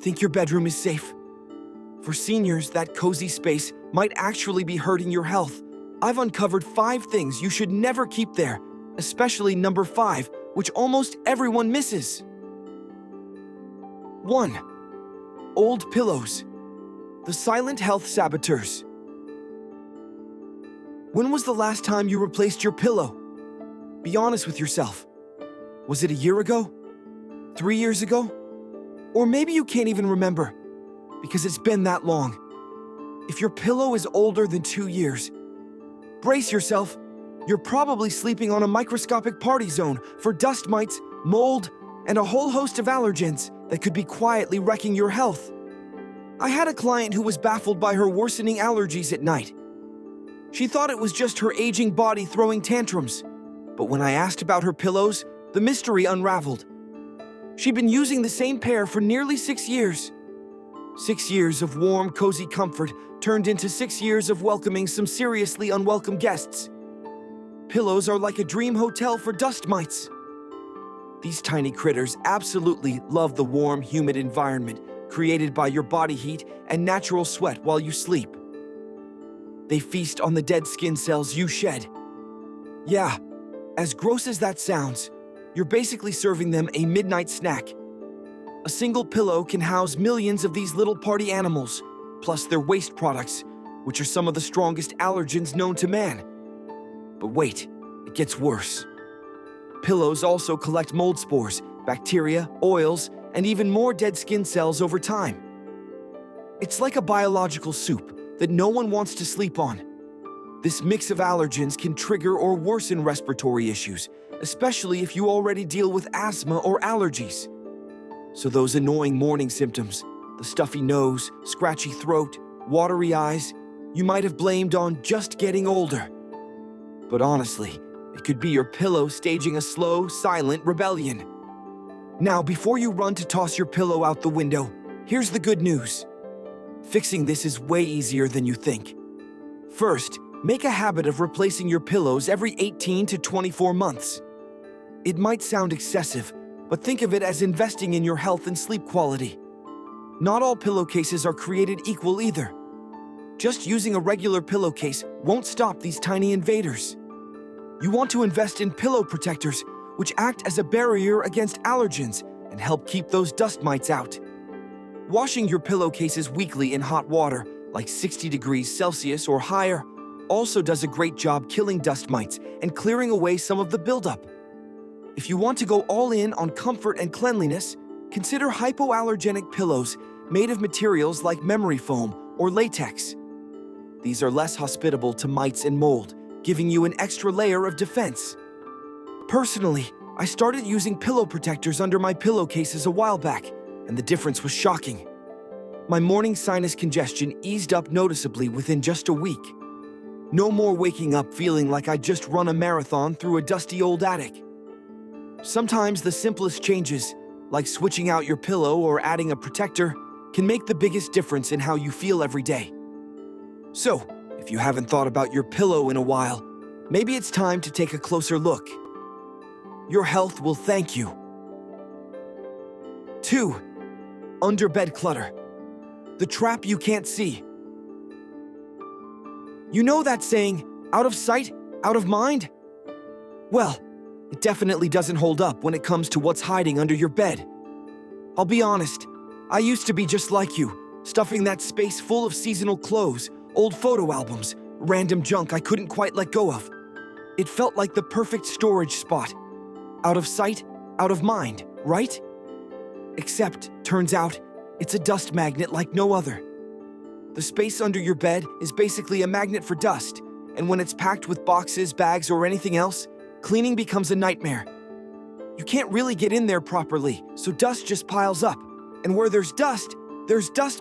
Think your bedroom is safe? For seniors, that cozy space might actually be hurting your health. I've uncovered 5 things you should never keep there, especially number 5, which almost everyone misses. 1. Old pillows. The silent health saboteurs. When was the last time you replaced your pillow? Be honest with yourself. Was it a year ago? 3 years ago? Or maybe you can't even remember, because it's been that long. If your pillow is older than 2 years, brace yourself. You're probably sleeping on a microscopic party zone for dust mites, mold, and a whole host of allergens that could be quietly wrecking your health. I had a client who was baffled by her worsening allergies at night. She thought it was just her aging body throwing tantrums, but when I asked about her pillows, the mystery unraveled. She'd been using the same pair for nearly 6 years. 6 years of warm, cozy comfort turned into 6 years of welcoming some seriously unwelcome guests. Pillows are like a dream hotel for dust mites. These tiny critters absolutely love the warm, humid environment created by your body heat and natural sweat while you sleep. They feast on the dead skin cells you shed. Yeah, as gross as that sounds, you're basically serving them a midnight snack. A single pillow can house millions of these little party animals, plus their waste products, which are some of the strongest allergens known to man. But wait, it gets worse. Pillows also collect mold spores, bacteria, oils, and even more dead skin cells over time. It's like a biological soup that no one wants to sleep on. This mix of allergens can trigger or worsen respiratory issues, especially if you already deal with asthma or allergies. So those annoying morning symptoms, the stuffy nose, scratchy throat, watery eyes, you might have blamed on just getting older. But honestly, it could be your pillow staging a slow, silent rebellion. Now, before you run to toss your pillow out the window, here's the good news. Fixing this is way easier than you think. First, make a habit of replacing your pillows every 18 to 24 months. It might sound excessive, but think of it as investing in your health and sleep quality. Not all pillowcases are created equal either. Just using a regular pillowcase won't stop these tiny invaders. You want to invest in pillow protectors, which act as a barrier against allergens and help keep those dust mites out. Washing your pillowcases weekly in hot water, like 60 degrees Celsius or higher, also does a great job killing dust mites and clearing away some of the buildup. If you want to go all in on comfort and cleanliness, consider hypoallergenic pillows made of materials like memory foam or latex. These are less hospitable to mites and mold, giving you an extra layer of defense. Personally, I started using pillow protectors under my pillowcases a while back, and the difference was shocking. My morning sinus congestion eased up noticeably within just a week. No more waking up feeling like I just run a marathon through a dusty old attic. Sometimes the simplest changes, like switching out your pillow or adding a protector, can make the biggest difference in how you feel every day. So, if you haven't thought about your pillow in a while, maybe it's time to take a closer look. Your health will thank you. 2. Underbed clutter. The trap you can't see. You know that saying, out of sight, out of mind? Well, it definitely doesn't hold up when it comes to what's hiding under your bed. I'll be honest, I used to be just like you, stuffing that space full of seasonal clothes, old photo albums, random junk I couldn't quite let go of. It felt like the perfect storage spot. Out of sight, out of mind, right? Except, turns out, it's a dust magnet like no other. The space under your bed is basically a magnet for dust, and when it's packed with boxes, bags, or anything else, cleaning becomes a nightmare. You can't really get in there properly, so dust just piles up. And where there's dust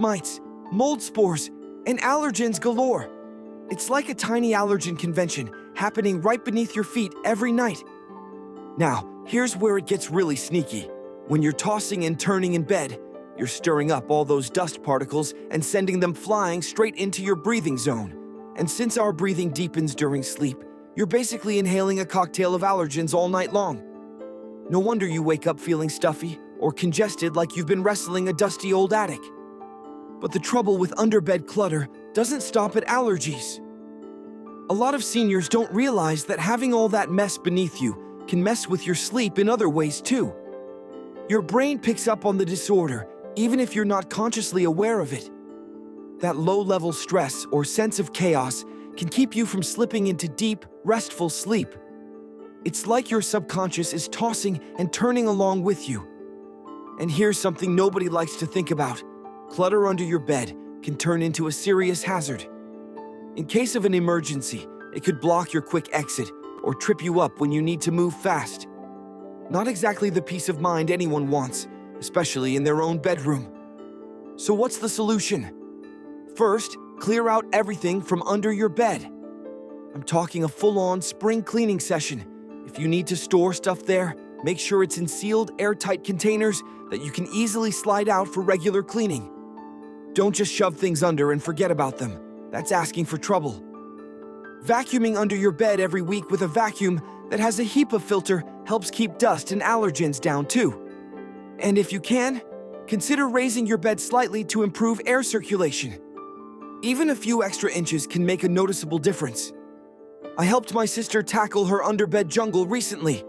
mites, mold spores, and allergens galore. It's like a tiny allergen convention happening right beneath your feet every night. Now, here's where it gets really sneaky. When you're tossing and turning in bed, you're stirring up all those dust particles and sending them flying straight into your breathing zone. And since our breathing deepens during sleep, you're basically inhaling a cocktail of allergens all night long. No wonder you wake up feeling stuffy or congested like you've been wrestling a dusty old attic. But the trouble with underbed clutter doesn't stop at allergies. A lot of seniors don't realize that having all that mess beneath you can mess with your sleep in other ways too. Your brain picks up on the disorder even if you're not consciously aware of it. That low-level stress or sense of chaos can keep you from slipping into deep, restful sleep. It's like your subconscious is tossing and turning along with you. And here's something nobody likes to think about. Clutter under your bed can turn into a serious hazard. In case of an emergency, it could block your quick exit or trip you up when you need to move fast. Not exactly the peace of mind anyone wants, especially in their own bedroom. So what's the solution? First, clear out everything from under your bed. I'm talking a full-on spring cleaning session. If you need to store stuff there, make sure it's in sealed, airtight containers that you can easily slide out for regular cleaning. Don't just shove things under and forget about them. That's asking for trouble. Vacuuming under your bed every week with a vacuum that has a HEPA filter helps keep dust and allergens down too. And if you can, consider raising your bed slightly to improve air circulation. Even a few extra inches can make a noticeable difference. I helped my sister tackle her underbed jungle recently.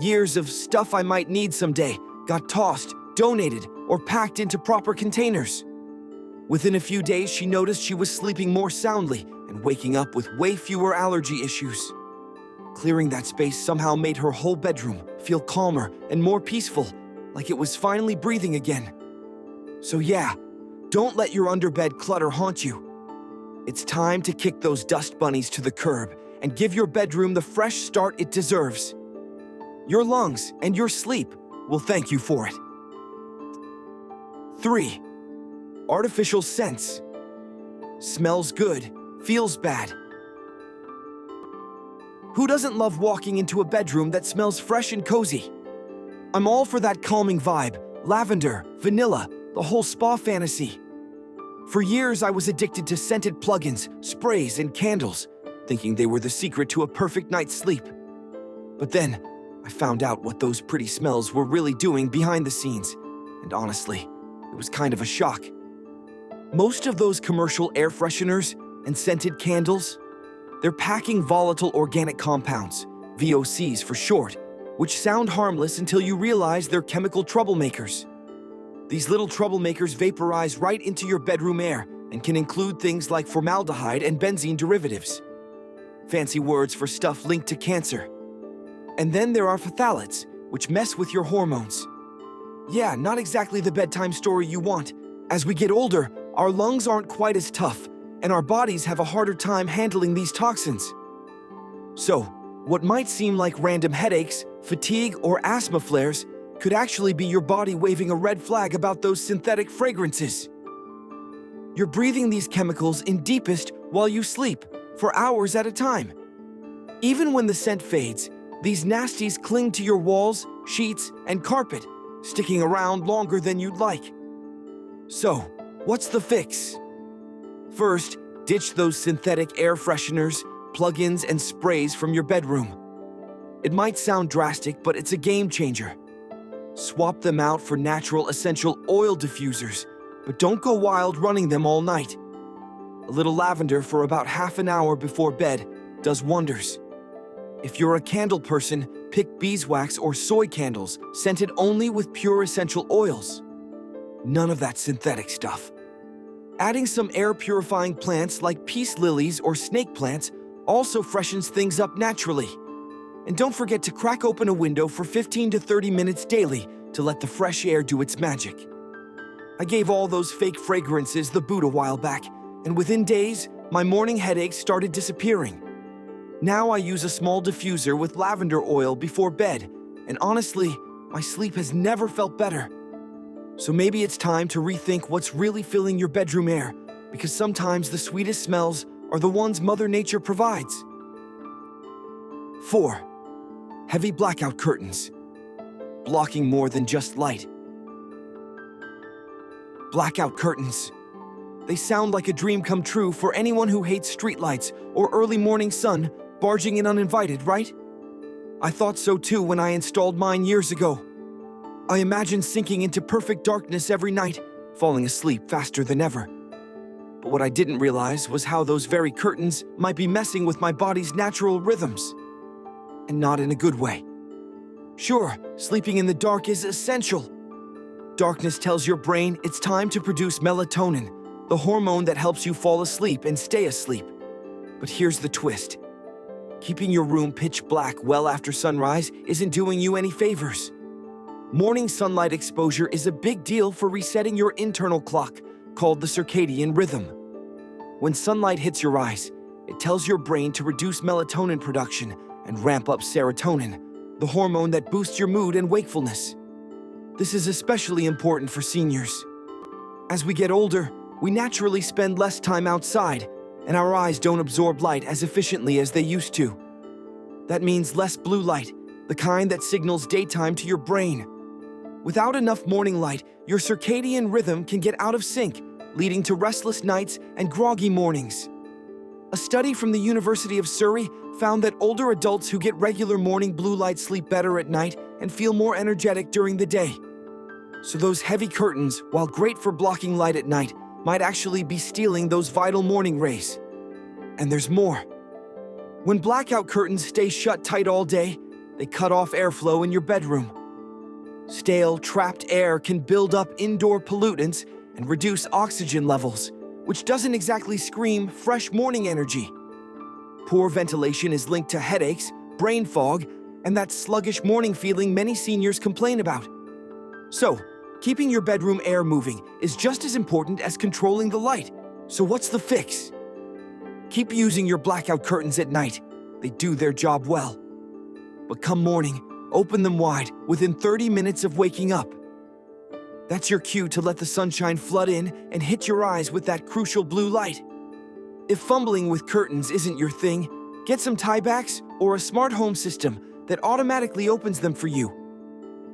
Years of stuff I might need someday got tossed, donated, or packed into proper containers. Within a few days, she noticed she was sleeping more soundly and waking up with way fewer allergy issues. Clearing that space somehow made her whole bedroom feel calmer and more peaceful, like it was finally breathing again. So yeah, don't let your underbed clutter haunt you. It's time to kick those dust bunnies to the curb and give your bedroom the fresh start it deserves. Your lungs and your sleep will thank you for it. 3. Artificial scents. Smells good, feels bad. Who doesn't love walking into a bedroom that smells fresh and cozy? I'm all for that calming vibe, lavender, vanilla, the whole spa fantasy. For years, I was addicted to scented plugins, sprays, and candles, thinking they were the secret to a perfect night's sleep. But then, I found out what those pretty smells were really doing behind the scenes, and honestly, it was kind of a shock. Most of those commercial air fresheners and scented candles, they're packing volatile organic compounds, VOCs for short, which sound harmless until you realize they're chemical troublemakers. These little troublemakers vaporize right into your bedroom air and can include things like formaldehyde and benzene derivatives. Fancy words for stuff linked to cancer. And then there are phthalates, which mess with your hormones. Yeah, not exactly the bedtime story you want. As we get older, our lungs aren't quite as tough, and our bodies have a harder time handling these toxins. So, what might seem like random headaches, fatigue, or asthma flares could actually be your body waving a red flag about those synthetic fragrances. You're breathing these chemicals in deepest while you sleep, for hours at a time. Even when the scent fades, these nasties cling to your walls, sheets, and carpet, sticking around longer than you'd like. So, what's the fix? First, ditch those synthetic air fresheners, plug-ins, and sprays from your bedroom. It might sound drastic, but it's a game changer. Swap them out for natural essential oil diffusers, but don't go wild running them all night. A little lavender for about half an hour before bed does wonders. If you're a candle person, pick beeswax or soy candles, scented only with pure essential oils. None of that synthetic stuff. Adding some air-purifying plants like peace lilies or snake plants also freshens things up naturally. And don't forget to crack open a window for 15 to 30 minutes daily to let the fresh air do its magic. I gave all those fake fragrances the boot a while back, and within days, my morning headaches started disappearing. Now I use a small diffuser with lavender oil before bed, and honestly, my sleep has never felt better. So maybe it's time to rethink what's really filling your bedroom air, because sometimes the sweetest smells are the ones Mother Nature provides. 4. Heavy blackout curtains. Blocking more than just light. Blackout curtains. They sound like a dream come true for anyone who hates streetlights or early morning sun barging in uninvited, right? I thought so too when I installed mine years ago. I imagined sinking into perfect darkness every night, falling asleep faster than ever. But what I didn't realize was how those very curtains might be messing with my body's natural rhythms. And not in a good way. Sure, sleeping in the dark is essential. Darkness tells your brain it's time to produce melatonin, the hormone that helps you fall asleep and stay asleep. But here's the twist. Keeping your room pitch black well after sunrise isn't doing you any favors. Morning sunlight exposure is a big deal for resetting your internal clock, called the circadian rhythm. When sunlight hits your eyes, it tells your brain to reduce melatonin production and ramp up serotonin, the hormone that boosts your mood and wakefulness. This is especially important for seniors. As we get older, we naturally spend less time outside, and our eyes don't absorb light as efficiently as they used to. That means less blue light, the kind that signals daytime to your brain. Without enough morning light, your circadian rhythm can get out of sync, leading to restless nights and groggy mornings. A study from the University of Surrey found that older adults who get regular morning blue light sleep better at night and feel more energetic during the day. So those heavy curtains, while great for blocking light at night, might actually be stealing those vital morning rays. And there's more. When blackout curtains stay shut tight all day, they cut off airflow in your bedroom. Stale, trapped air can build up indoor pollutants and reduce oxygen levels, which doesn't exactly scream fresh morning energy. Poor ventilation is linked to headaches, brain fog, and that sluggish morning feeling many seniors complain about. So, keeping your bedroom air moving is just as important as controlling the light. So what's the fix? Keep using your blackout curtains at night. They do their job well. But come morning, open them wide within 30 minutes of waking up. That's your cue to let the sunshine flood in and hit your eyes with that crucial blue light. If fumbling with curtains isn't your thing, get some tiebacks or a smart home system that automatically opens them for you.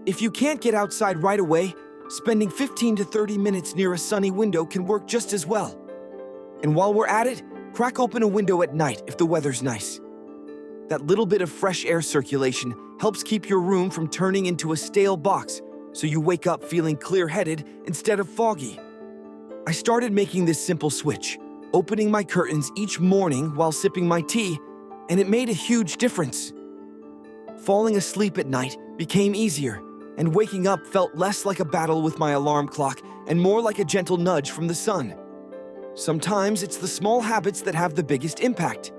If you can't get outside right away, spending 15 to 30 minutes near a sunny window can work just as well. And while we're at it, crack open a window at night if the weather's nice. That little bit of fresh air circulation helps keep your room from turning into a stale box, so you wake up feeling clear-headed instead of foggy. I started making this simple switch, opening my curtains each morning while sipping my tea, and it made a huge difference. Falling asleep at night became easier, and waking up felt less like a battle with my alarm clock and more like a gentle nudge from the sun. Sometimes it's the small habits that have the biggest impact.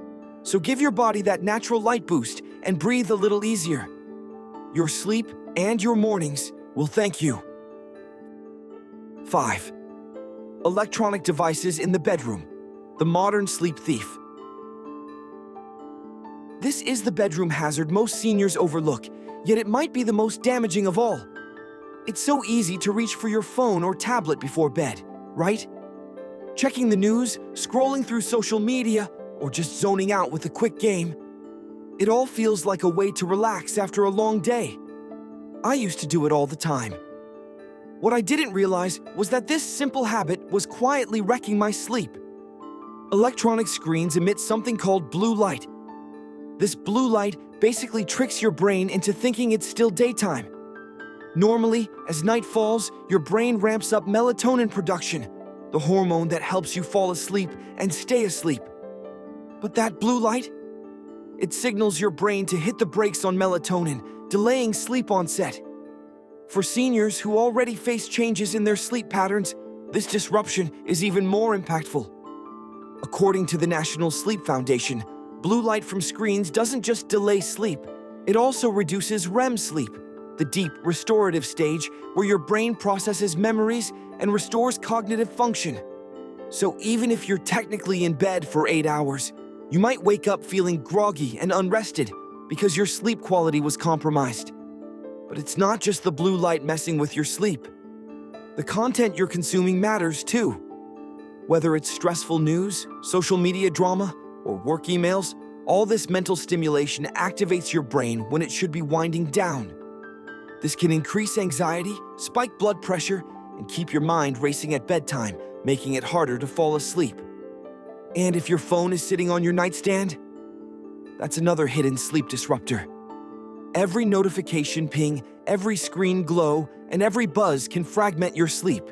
So give your body that natural light boost and breathe a little easier. Your sleep and your mornings will thank you. 5. Electronic devices in the bedroom. The modern sleep thief. This is the bedroom hazard most seniors overlook, yet it might be the most damaging of all. It's so easy to reach for your phone or tablet before bed, right? Checking the news, scrolling through social media, or just zoning out with a quick game. It all feels like a way to relax after a long day. I used to do it all the time. What I didn't realize was that this simple habit was quietly wrecking my sleep. Electronic screens emit something called blue light. This blue light basically tricks your brain into thinking it's still daytime. Normally, as night falls, your brain ramps up melatonin production, the hormone that helps you fall asleep and stay asleep. But that blue light? It signals your brain to hit the brakes on melatonin, delaying sleep onset. For seniors who already face changes in their sleep patterns, this disruption is even more impactful. According to the National Sleep Foundation, blue light from screens doesn't just delay sleep, it also reduces REM sleep, the deep restorative stage where your brain processes memories and restores cognitive function. So even if you're technically in bed for 8 hours, you might wake up feeling groggy and unrested because your sleep quality was compromised. But it's not just the blue light messing with your sleep. The content you're consuming matters too. Whether it's stressful news, social media drama, or work emails, all this mental stimulation activates your brain when it should be winding down. This can increase anxiety, spike blood pressure, and keep your mind racing at bedtime, making it harder to fall asleep. And if your phone is sitting on your nightstand, that's another hidden sleep disruptor. Every notification ping, every screen glow, and every buzz can fragment your sleep,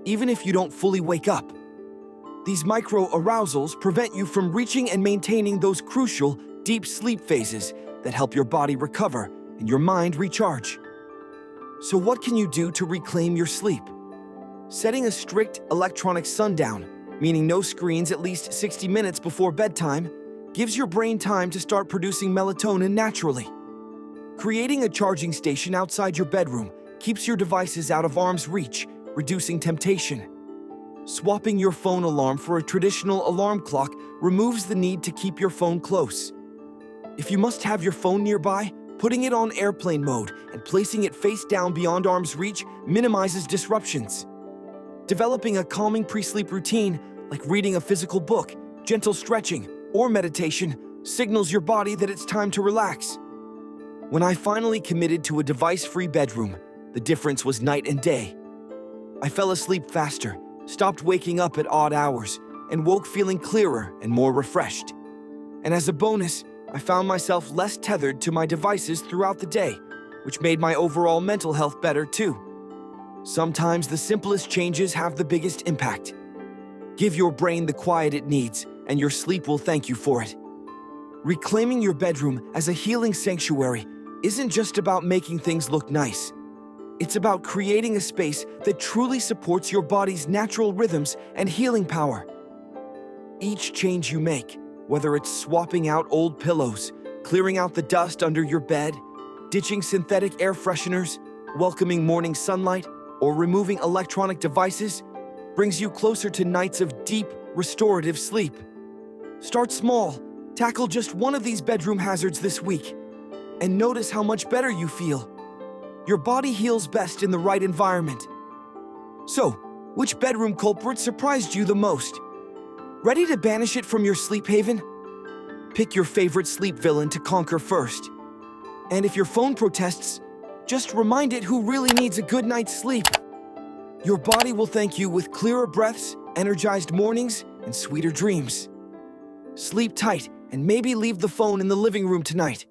even if you don't fully wake up. These micro-arousals prevent you from reaching and maintaining those crucial, deep sleep phases that help your body recover and your mind recharge. So what can you do to reclaim your sleep? Setting a strict electronic sundown, meaning no screens at least 60 minutes before bedtime, gives your brain time to start producing melatonin naturally. Creating a charging station outside your bedroom keeps your devices out of arm's reach, reducing temptation. Swapping your phone alarm for a traditional alarm clock removes the need to keep your phone close. If you must have your phone nearby, putting it on airplane mode and placing it face down beyond arm's reach minimizes disruptions. Developing a calming pre-sleep routine, like reading a physical book, gentle stretching, or meditation, signals your body that it's time to relax. When I finally committed to a device-free bedroom, the difference was night and day. I fell asleep faster, stopped waking up at odd hours, and woke feeling clearer and more refreshed. And as a bonus, I found myself less tethered to my devices throughout the day, which made my overall mental health better too. Sometimes the simplest changes have the biggest impact. Give your brain the quiet it needs, and your sleep will thank you for it. Reclaiming your bedroom as a healing sanctuary isn't just about making things look nice. It's about creating a space that truly supports your body's natural rhythms and healing power. Each change you make, whether it's swapping out old pillows, clearing out the dust under your bed, ditching synthetic air fresheners, welcoming morning sunlight, or removing electronic devices, brings you closer to nights of deep, restorative sleep. Start small, tackle just one of these bedroom hazards this week, and notice how much better you feel. Your body heals best in the right environment. So, which bedroom culprit surprised you the most? Ready to banish it from your sleep haven? Pick your favorite sleep villain to conquer first. And if your phone protests, just remind it who really needs a good night's sleep. Your body will thank you with clearer breaths, energized mornings, and sweeter dreams. Sleep tight and maybe leave the phone in the living room tonight.